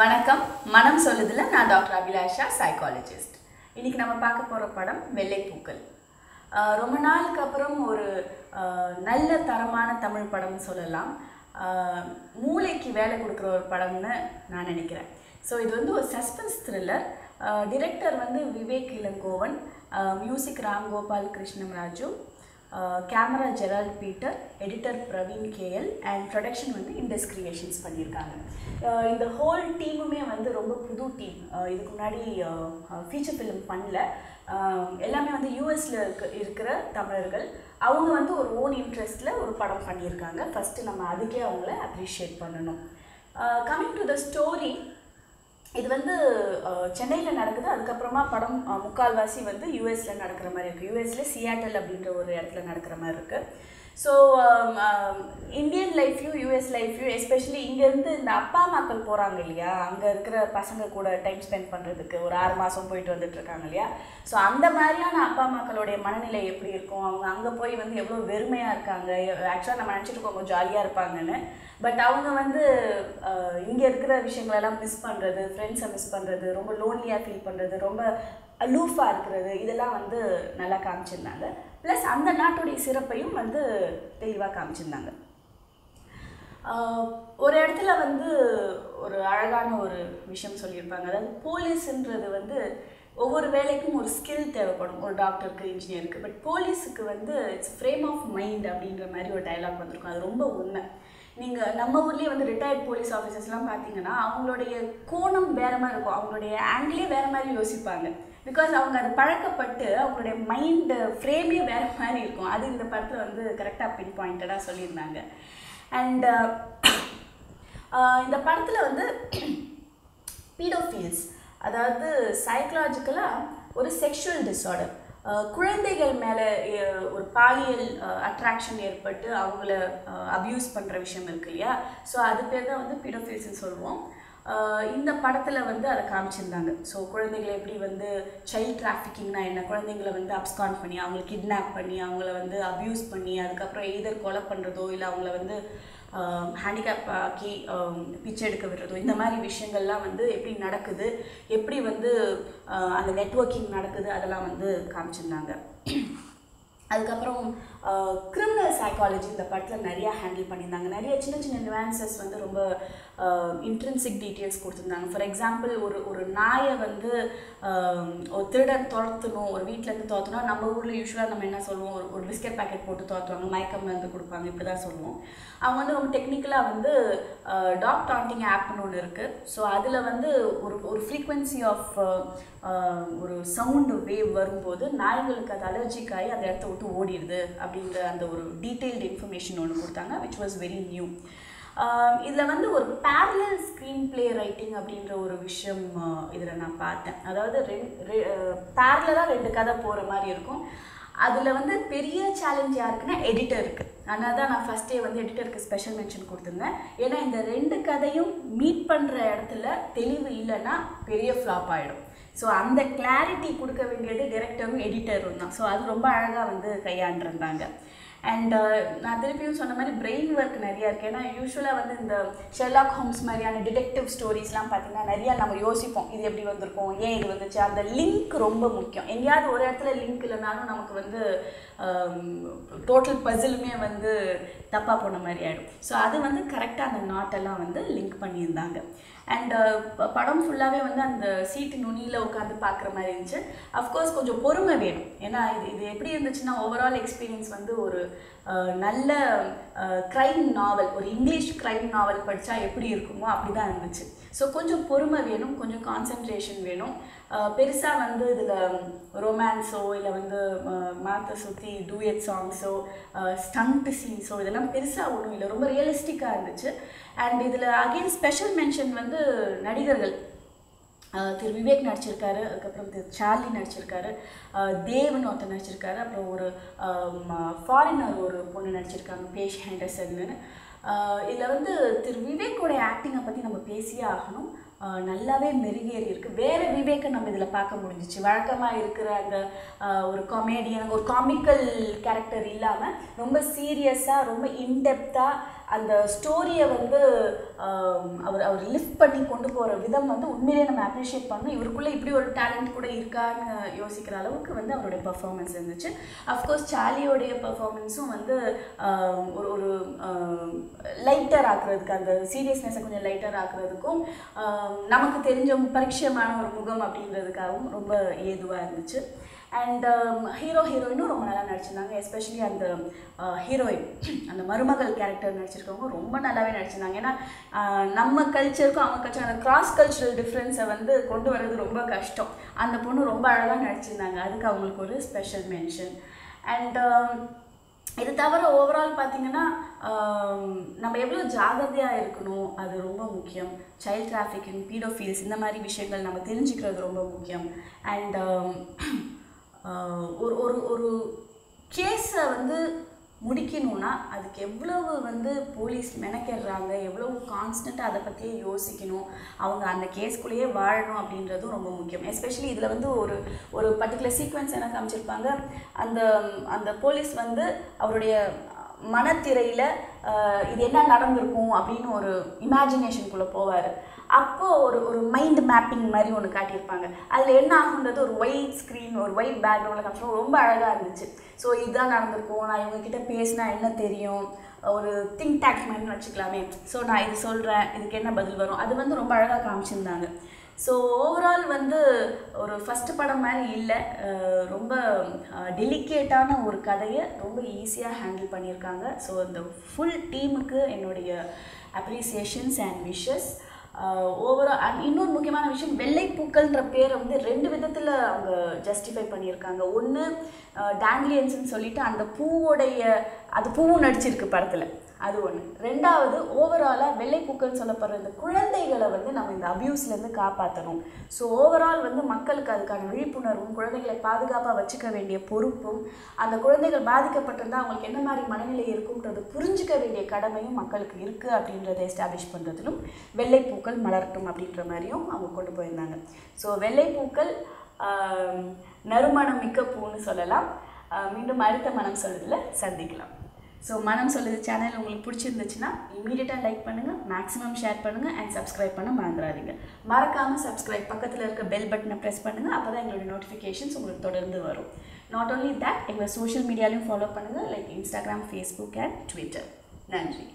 வணக்கம். மனம் சொல்லுதுல நான் டாக்டர் அபிலாஷா, சைக்காலஜிஸ்ட். இன்னைக்கு நம்ம பார்க்க போகிற படம் வெள்ளைப்பூக்கள். ரொம்ப நாளுக்கு அப்புறம் ஒரு நல்ல தரமான தமிழ் படம்னு சொல்லலாம். மூளைக்கு வேலை கொடுக்குற ஒரு படம்னு நான் நினைக்கிறேன். ஸோ இது வந்து ஒரு சஸ்பென்ஸ் த்ரில்லர். டிரெக்டர் வந்து Vivek Ilangovan, music Ramgopal Krishnaraju, camera Gerald Peter, editor Praveen KL and production வந்து இண்டஸ் கிரியேஷன்ஸ் பண்ணியிருக்காங்க. இந்த ஹோல் டீமுமே வந்து ரொம்ப புது டீம். இதுக்கு முன்னாடி ஃபீச்சர் ஃபிலிம் பண்ணல. எல்லாமே வந்து யூஎஸில் இருக்கிற தமிழர்கள். அவங்க வந்து ஒரு ஓன் இன்ட்ரெஸ்ட்டில் ஒரு படம் பண்ணியிருக்காங்க. ஃபஸ்ட்டு நம்ம அதுக்கே அவங்கள அப்ரிஷியேட் பண்ணணும். கம்மிங் டு த ஸ்டோரி, இது வந்து சென்னையில் நடக்குது. அதுக்கப்புறமா படம் முக்கால்வாசி வந்து யூஎஸில் நடக்கிற மாதிரி இருக்குது. யூஎஸில் சியாட்டல் அப்படின்ற ஒரு இடத்துல நடக்கிற மாதிரி இருக்குது. ஸோ இந்தியன் லைஃப்லையும் யூஎஸ் லைஃப்லையும் எஸ்பெஷலி இங்கேருந்து இந்த அப்பா அம்மாக்கள் போகிறாங்க இல்லையா, அங்கே இருக்கிற பசங்க கூட டைம் ஸ்பெண்ட் பண்ணுறதுக்கு ஒரு 6 மாதம் போயிட்டு வந்துட்டுருக்காங்க இல்லையா. ஸோ அந்த மாதிரியான அப்பா அம்மாக்களுடைய மனநிலை எப்படி இருக்கும், அவங்க அங்கே போய் வந்து எவ்வளோ வெறுமையாக இருக்காங்க. ஆக்சுவலாக நம்ம நினச்சிட்டு இருக்கோம் கொஞ்சம் ஜாலியாக இருப்பாங்கன்னு. பட் அவங்க வந்து இங்கே இருக்கிற விஷயங்களெல்லாம் மிஸ் பண்ணுறது, ஃப்ரெண்ட்ஸை மிஸ் பண்ணுறது, ரொம்ப லோன்லியாக ஃபீல் பண்ணுறது, ரொம்ப அலூஃபாக இருக்கிறது, இதெல்லாம் வந்து நல்லா காமிச்சிருந்தாங்க. ப்ளஸ் அந்த நாட்டுடைய சிறப்பையும் வந்து தெளிவாக காமிச்சிருந்தாங்க. ஒரு இடத்துல வந்து ஒரு அழகான ஒரு விஷயம் சொல்லியிருப்பாங்க. அதாவது போலீஸுன்றது வந்து ஒவ்வொரு வேலைக்கும் ஒரு ஸ்கில் தேவைப்படும், ஒரு டாக்டருக்கு, இன்ஜினியருக்கு. பட் போலீஸுக்கு வந்து இட்ஸ் ஃப்ரேம் ஆஃப் மைண்ட் அப்படின்ற மாதிரி ஒரு டைலாக் வந்திருக்கும். அது ரொம்ப உண்மை. நீங்கள் நம்ம ஊர்லேயே வந்து ரிட்டையர்ட் போலீஸ் ஆஃபீஸர்ஸ்லாம் பார்த்தீங்கன்னா அவங்களுடைய கோணம் வேறு மாதிரி இருக்கும், அவங்களுடைய ஆங்கிளே வேறு மாதிரி யோசிப்பாங்க. பிகாஸ் அவங்க அது பழக்கப்பட்டு அவங்களுடைய மைண்டு ஃப்ரேமே வேறு மாதிரி இருக்கும். அது இந்த படத்தில் வந்து கரெக்டாக பின் பாயிண்டடாக சொல்லியிருந்தாங்க. அண்ட் இந்த படத்தில் வந்து பீடோஃபீல்ஸ், அதாவது சைக்கலாஜிக்கலாக ஒரு செக்ஷுவல் டிஸார்டர், குழந்தைகள் மேலே ஒரு பாலியல் அட்ராக்ஷன் ஏற்பட்டு அவங்கள அப்யூஸ் பண்ணுற விஷயம் இருக்கு இல்லையா. ஸோ அது பேர் தான் வந்து பீடோஃபீல்ஸ்ன்னு சொல்லுவோம். இந்த படத்தில் வந்து அதை காமிச்சிருந்தாங்க. ஸோ குழந்தைகளை எப்படி வந்து சைல்ட் டிராஃபிக்கிங்னா என்ன, குழந்தைங்களை வந்து அப்ஸ்காண்ட் பண்ணி அவங்களை கிட்னாப் பண்ணி அவங்கள வந்து அப்யூஸ் பண்ணி அதுக்கப்புறம் எய்தர் கொலை பண்ணுறதோ இல்லை அவங்கள வந்து ஹேண்டிகேப் ஆக்கி பிச்சை எடுக்க விடுறதோ, இந்த மாதிரி விஷயங்கள்லாம் வந்து எப்படி நடக்குது, எப்படி வந்து அந்த நெட்வொர்க்கிங் நடக்குது, அதெல்லாம் வந்து காமிச்சிருந்தாங்க. அதுக்கப்புறம் கிரிமினல் சைக்காலஜி இந்த படத்தில் நிறையா ஹேண்டில் பண்ணியிருந்தாங்க. நிறைய சின்ன சின்ன நியூவான்சஸ் வந்து ரொம்ப இன்ட்ரின்சிக் டீட்டெயில்ஸ் கொடுத்துருந்தாங்க. ஃபார் எக்ஸாம்பிள், ஒரு நாயை வந்து ஒரு திருடன் துரத்தணும், ஒரு வீட்டிலேருந்து துரத்தணும். நம்ம ஊரில் யூஸ்வலாக நம்ம என்ன சொல்லுவோம், ஒரு பிஸ்கெட் பேக்கெட் போட்டு துரத்துவாங்க, மயக்கம் மருந்து கொடுப்பாங்க, இப்படி தான் சொல்லுவோம். அவங்க வந்து ரொம்ப டெக்னிக்கலாக வந்து டாக் டாண்டிங் ஆப்னு ஒன்று இருக்குது. ஸோ அதில் வந்து ஒரு ஃப்ரீக்வன்சி ஆஃப் ஒரு சவுண்டு வேவ் வரும்போது நாய்களுக்கு அது அலர்ஜிக் ஆகி அந்த இடத்த விட்டு ஓடிடுது அப்படின்ற அந்த ஒரு டீட்டெயில்டு இன்ஃபர்மேஷன் ஒன்று கொடுத்தாங்க, விச் வாஸ் வெரி நியூ. இதில் வந்து ஒரு பேரலல் ஸ்க்ரீன் பிளே ரைட்டிங் அப்படின்ற ஒரு விஷயம் இதில் நான் பார்த்தேன். அதாவது பேரலாக 2 கதை போகிற மாதிரி இருக்கும். அதில் வந்து பெரிய சேலஞ்ச் யாருக்குன்னா எடிட்டருக்கு. அதனால தான் நான் ஃபஸ்ட்டே வந்து எடிட்டருக்கு ஸ்பெஷல் மென்ஷன் கொடுத்துருந்தேன். ஏன்னா இந்த 2 கதையும் மீட் பண்ணுற இடத்துல தெளிவு இல்லைன்னா பெரிய ஃப்ளாப் ஆகிடும். ஸோ அந்த கிளாரிட்டி கொடுக்க வேண்டியது டைரக்டரும் எடிட்டரும் தான். ஸோ அது ரொம்ப அழகாக வந்து கையாண்டிருந்தாங்க. அண்ட் நான் திருப்பியும் சொன்ன மாதிரி பிரெயின் ஒர்க் நிறையா இருக்குது. ஏன்னா யூஸ்வலாக வந்து இந்த ஷெர்லாக் ஹோம்ஸ் மாதிரியான டிடெக்டிவ் ஸ்டோரிஸ்லாம் பார்த்திங்கன்னா நிறையா நம்ம யோசிப்போம், இது எப்படி வந்திருக்கும், ஏன் இது வந்துச்சு. அந்த லிங்க் ரொம்ப முக்கியம். எங்கேயாவது ஒரு இடத்துல லிங்க் இல்லைனாலும் நமக்கு வந்து டோட்டல் பசிலுமே வந்து தப்பாக போன மாதிரி ஆகிடும். ஸோ அது வந்து கரெக்டாக அந்த நாட்டெல்லாம் வந்து லிங்க் பண்ணியிருந்தாங்க. அண்ட் படம் ஃபுல்லாகவே வந்து அந்த சீட்டு நுனியில் உட்காந்து பார்க்குற மாதிரி இருந்துச்சு. அஃப்கோர்ஸ் கொஞ்சம் பொறுமை வேணும். ஏன்னா இது எப்படி இருந்துச்சுன்னா ஓவரால் எக்ஸ்பீரியன்ஸ் வந்து ஒரு நல்ல க்ரைம் நாவல், ஒரு இங்கிலீஷ் க்ரைம் நாவல் படித்தா எப்படி இருக்குமோ அப்படி தான் இருந்துச்சு. ஸோ கொஞ்சம் பொறுமை வேணும், கொஞ்சம் கான்சன்ட்ரேஷன் வேணும். பெருசாக வந்து இதில் ரொமான்ஸோ இல்லை வந்து மாற்ற சுற்றி டூயட் சாங்ஸோ ஸ்டண்ட் சீன்ஸோ இதெல்லாம் பெருசாக ஒன்றும் இல்லை, ரொம்ப ரியலிஸ்டிக்காக இருந்துச்சு. அண்ட் இதில் அகெயின் ஸ்பெஷல் மென்ஷன் வந்து நடிகர்கள். திரு விவேக் நடிச்சிருக்காரு, அதுக்கப்புறம் திரு சார்லி நடிச்சிருக்காரு, தேவன் ஒருத்தர் நடிச்சிருக்காரு, அப்புறம் ஒரு ஃபாரினர் ஒரு பொண்ணு நடிச்சிருக்காங்க, பேஷ் ஹேண்டர்சன்னு. இதில் வந்து திரு விவேக்கோடைய ஆக்டிங்கை பற்றி நம்ம பேசியே ஆகணும். நல்லாவே மெருகேறி இருக்குது. வேறு விவேக்கை நம்ம இதில் பார்க்க முடிஞ்சிச்சு. வழக்கமாக இருக்கிற அந்த ஒரு காமெடியன், ஒரு காமிக்கல் கேரக்டர் இல்லாமல் ரொம்ப சீரியஸாக, ரொம்ப இன்டெப்த்தாக அந்த ஸ்டோரியை வந்து அவர் அவர் லிஃப்ட் பண்ணி கொண்டு போகிற விதம் வந்து உண்மையிலே நம்ம அப்ரிஷியேட் பண்ணணும். இவருக்குள்ளே இப்படி ஒரு டேலண்ட் கூட இருக்கான்னு யோசிக்கிற அளவுக்கு வந்து அவருடைய பர்ஃபார்மன்ஸ் இருந்துச்சு. அஃப்கோர்ஸ் சார்லியோடைய பர்ஃபார்மன்ஸும் வந்து ஒரு ஒரு லைட்டர் ஆக்குறதுக்கு, அந்த சீரியஸ்னஸை கொஞ்சம் லைட்டர் ஆக்குறதுக்கும் நமக்கு தெரிஞ்ச பரிச்சயமான ஒரு முகம் அப்படின்றதுக்காகவும் ரொம்ப ஏதுவாக இருந்துச்சு. அண்ட் ஹீரோயினும் ரொம்ப நல்லா நடிச்சிருந்தாங்க. எஸ்பெஷலி அந்த ஹீரோயின், அந்த மருமகள் கேரக்டர் நடிச்சிருக்கவங்க ரொம்ப நல்லாவே நடிச்சிருந்தாங்க. ஏன்னா நம்ம கல்ச்சருக்கும் அவங்க கல்ச்சர் அந்த கிராஸ் கல்ச்சுரல் டிஃப்ரென்ஸை வந்து கொண்டு வர்றது ரொம்ப கஷ்டம். அந்த பொண்ணு ரொம்ப அழகாக நடிச்சிருந்தாங்க. அதுக்கு அவங்களுக்கு ஒரு ஸ்பெஷல் மென்ஷன். அண்ட் இது தவிர ஓவரால் பார்த்திங்கன்னா நம்ம எவ்வளோ ஜாகிரதையாக இருக்கணும் அது ரொம்ப முக்கியம். சைல்ட் டிராஃபிக்கிங், பீடோஃபீல்ஸ் இந்த மாதிரி விஷயங்கள் நம்ம தெரிஞ்சுக்கிறது ரொம்ப முக்கியம். அண்ட் ஒரு ஒரு ஒரு கேஸை வந்து முடிக்கணும்னா அதுக்கு எவ்வளவு வந்து போலீஸ் மெனக்கிடுறாங்க, எவ்வளவு கான்ஸ்டண்ட்டாக அதை பற்றியே யோசிக்கணும், அவங்க அந்த கேஸ்குள்ளேயே வாழணும் அப்படின்றதும் ரொம்ப முக்கியம். எஸ்பெஷலி இதில் வந்து ஒரு ஒரு பர்டிகுலர் சீக்வன்ஸ் என்ன காமிச்சிருப்பாங்க, அந்த அந்த போலீஸ் வந்து அவருடைய மனத்திரையில் இது என்ன நடந்திருக்கும் அப்படின்னு ஒரு இமேஜினேஷனுக்குள்ளே போவார். அப்போது ஒரு ஒரு மைண்ட் மேப்பிங் மாதிரி ஒன்று காட்டியிருப்பாங்க. அதில் என்ன ஆகுன்றது ஒரு ஒயிட் ஸ்க்ரீன், ஒரு ஒயிட் பேக்ரவுண்டில் காமிச்சோம். ரொம்ப அழகாக இருந்துச்சு. ஸோ இதுதான் நடந்திருக்கும், நான் இவங்கக்கிட்ட பேசினா என்ன தெரியும், ஒரு திங்க் டேக் மாதிரின்னு வச்சுக்கலாமே. ஸோ நான் இது சொல்கிறேன், இதுக்கு என்ன பதில் வரும், அது வந்து ரொம்ப அழகாக காமிச்சிருந்தாங்க. ஸோ ஓவரால் வந்து ஒரு ஃபஸ்ட்டு படம் மாதிரி இல்லை, ரொம்ப டெலிகேட்டான ஒரு கதையை ரொம்ப ஈஸியாக ஹேண்டில் பண்ணியிருக்காங்க. ஸோ இந்த ஃபுல் டீமுக்கு என்னுடைய appreciations and wishes. Overall and இன்னொரு முக்கியமான விஷயம், வெள்ளைப்பூக்கள்ன்ற பேரை வந்து 2 விதத்தில் அவங்க ஜஸ்டிஃபை பண்ணியிருக்காங்க. ஒன்று டேங்கிலியன்ஸ்ன்னு சொல்லிட்டு அந்த பூவோடைய, அது பூவும் நடிச்சிருக்கு படத்தில், அது ஒன்று. ரெண்டாவது ஓவராலாக வெள்ளைப்பூக்கள்னு சொல்லப்படுற இந்த குழந்தைகளை வந்து நம்ம இந்த அபியூஸ்லேருந்து காப்பாற்றணும். ஸோ ஓவரால் வந்து மக்களுக்கு அதுக்கான விழிப்புணர்வும், குழந்தைகளை பாதுகாப்பாக வச்சுக்க வேண்டிய பொறுப்பும், அந்த குழந்தைகள் பாதிக்கப்பட்டிருந்தால் அவங்களுக்கு என்ன மாதிரி மனநிலை இருக்கும்ன்றது புரிஞ்சிக்க வேண்டிய கடமையும் மக்களுக்கு இருக்குது அப்படின்றத எஸ்டாப்ளிஷ் பண்ணுறதுலும் வெள்ளைப்பூக்கள் மலரட்டும் அப்படின்ற மாதிரியும் அவங்க கொண்டு போயிருந்தாங்க. ஸோ வெள்ளைப்பூக்கள் நறுமணம் மிக்க பூன்னு சொல்லலாம். மீண்டும் அடுத்த மனம் சொல்லுதில் சந்திக்கலாம். ஸோ மனம் சொல்லுது சேனல் உங்களுக்கு பிடிச்சிருந்துச்சுன்னா இமீடியட்டாக லைக் பண்ணுங்கள், மேக்ஸிமம் ஷேர் பண்ணுங்கள் அண்ட் சப்ஸ்கிரைப் பண்ண மறந்துடாதீங்க. மறக்காமல் சப்ஸ்கிரைப், பக்கத்தில் இருக்க பெல் பட்டனை ப்ரெஸ் பண்ணுங்கள். அப்போ தான் எங்களுடைய நோட்டிஃபிகேஷன்ஸ் உங்களுக்கு தொடர்ந்து வரும். நாட் ஓன்லி தட், எங்களை சோஷியல் மீடியாலையும் ஃபாலோ பண்ணுங்கள், like Instagram, Facebook and Twitter. நன்றி.